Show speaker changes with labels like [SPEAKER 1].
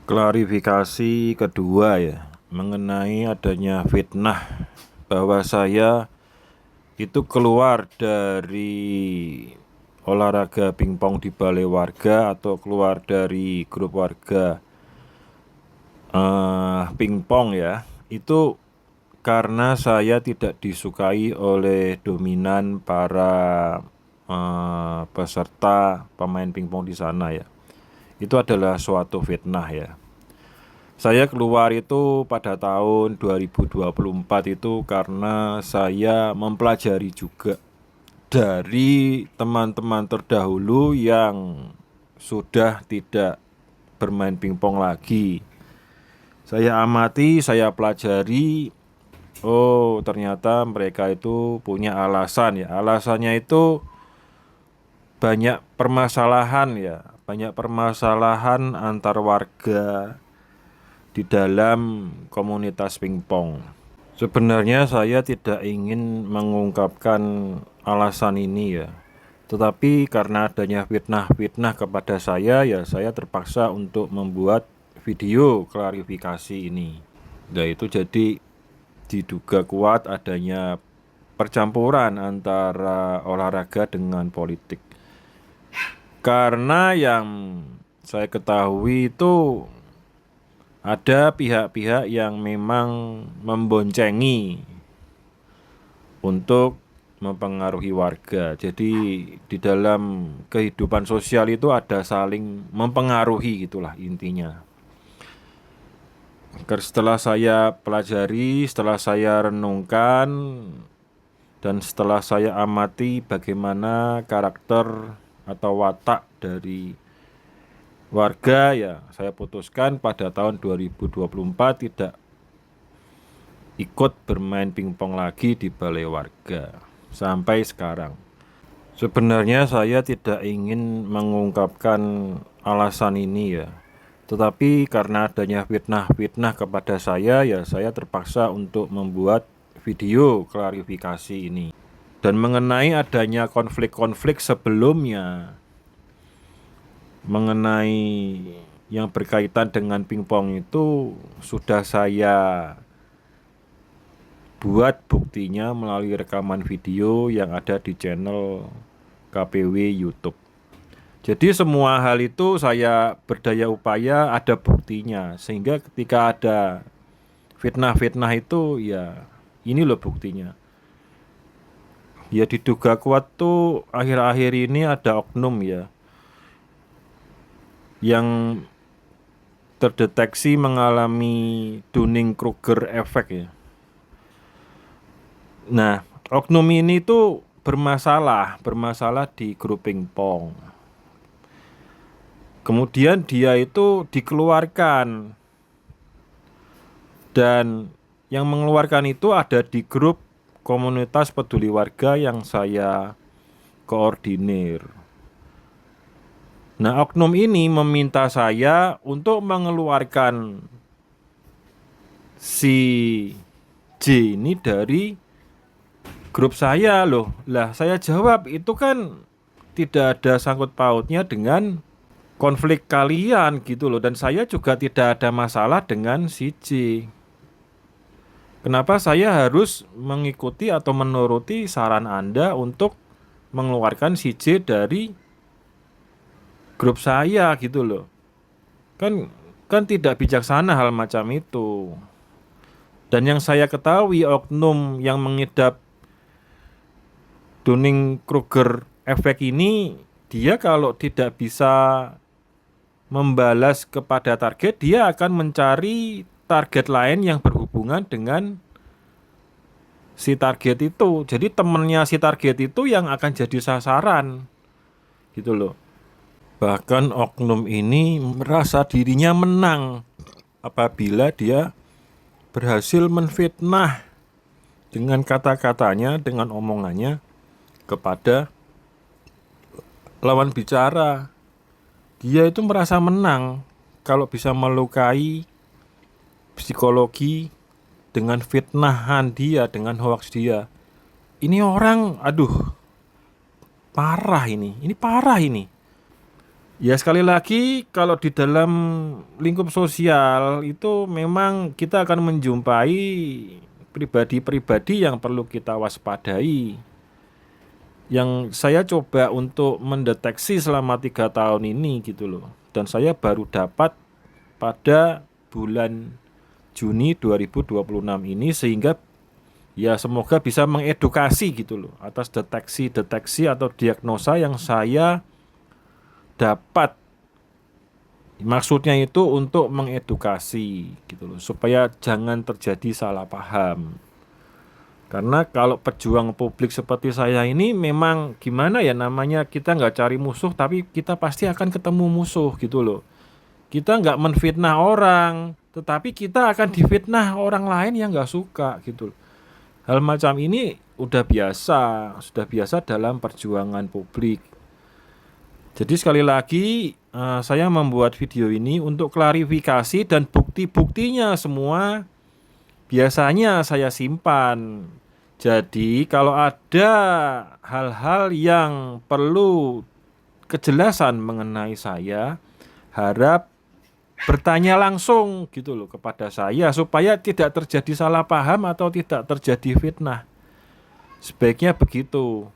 [SPEAKER 1] Klarifikasi kedua ya, mengenai adanya fitnah bahwa saya itu keluar dari olahraga pingpong di balai warga atau keluar dari grup warga pingpong ya, itu karena saya tidak disukai oleh dominan para peserta pemain pingpong di sana ya. Itu adalah suatu fitnah ya. Saya keluar itu pada tahun 2024 itu karena saya mempelajari juga dari teman-teman terdahulu yang sudah tidak bermain pingpong lagi. Saya amati, saya pelajari, oh ternyata mereka itu punya alasan ya. Alasannya itu banyak permasalahan ya, banyak permasalahan antar warga di dalam komunitas pingpong. Sebenarnya saya tidak ingin mengungkapkan alasan ini ya. Tetapi karena adanya fitnah-fitnah kepada saya ya saya terpaksa untuk membuat video klarifikasi ini. Nah itu jadi diduga kuat adanya percampuran antara olahraga dengan politik. Karena yang saya ketahui itu ada pihak-pihak yang memang memboncengi untuk mempengaruhi warga. Jadi di dalam kehidupan sosial itu ada saling mempengaruhi gitulah intinya. Setelah saya pelajari, setelah saya renungkan, dan setelah saya amati bagaimana karakter atau watak dari warga ya, saya putuskan pada tahun 2024 tidak ikut bermain pingpong lagi di balai warga sampai sekarang. Sebenarnya saya tidak ingin mengungkapkan alasan ini ya. Tetapi karena adanya fitnah-fitnah kepada saya ya saya terpaksa untuk membuat video klarifikasi ini. Dan mengenai adanya konflik-konflik sebelumnya mengenai yang berkaitan dengan pingpong itu sudah saya buat buktinya melalui rekaman video yang ada di channel KPW YouTube. Jadi semua hal itu saya berdaya upaya ada buktinya, sehingga ketika ada fitnah-fitnah itu ya ini loh buktinya. Ya diduga kuat tuh akhir-akhir ini ada oknum ya yang terdeteksi mengalami Dunning-Kruger effect ya. Nah, oknum ini tuh bermasalah di grup pingpong. Kemudian dia itu dikeluarkan. Dan yang mengeluarkan itu ada di grup komunitas peduli warga yang saya koordinir. Nah, oknum ini meminta saya untuk mengeluarkan si J ini dari grup saya loh. Lah, saya jawab itu kan tidak ada sangkut pautnya dengan konflik kalian gitu loh. Dan saya juga tidak ada masalah dengan si J. Kenapa saya harus mengikuti atau menuruti saran Anda untuk mengeluarkan si J dari grup saya gitu loh. Kan tidak bijaksana hal macam itu. Dan yang saya ketahui oknum yang mengidap Dunning-Kruger effect ini, dia kalau tidak bisa membalas kepada target, dia akan mencari target lain yang berhubungan dengan si target itu. Jadi temennya si target itu yang akan jadi sasaran gitu loh. Bahkan oknum ini merasa dirinya menang apabila dia berhasil menfitnah dengan kata-katanya, dengan omongannya kepada lawan bicara. Dia itu merasa menang kalau bisa melukai psikologi dengan fitnahan dia, dengan hoaks dia. Ini orang, aduh, parah ini parah ini. Ya sekali lagi kalau di dalam lingkup sosial itu memang kita akan menjumpai pribadi-pribadi yang perlu kita waspadai. Yang saya coba untuk mendeteksi selama 3 tahun ini gitu loh. Dan saya baru dapat pada bulan Juni 2026 ini, sehingga ya semoga bisa mengedukasi gitu loh atas deteksi-deteksi atau diagnosa yang saya dapat. Maksudnya itu untuk mengedukasi gitu loh, supaya jangan terjadi salah paham. Karena kalau pejuang publik seperti saya ini memang gimana ya, namanya kita nggak cari musuh tapi kita pasti akan ketemu musuh gitu loh. Kita nggak menfitnah orang, tetapi kita akan difitnah orang lain yang nggak suka gitu loh. Hal macam ini sudah biasa dalam perjuangan publik. Jadi sekali lagi saya membuat video ini untuk klarifikasi, dan bukti-buktinya semua biasanya saya simpan. Jadi kalau ada hal-hal yang perlu kejelasan mengenai saya, harap bertanya langsung gitu loh kepada saya, supaya tidak terjadi salah paham atau tidak terjadi fitnah. Sebaiknya begitu.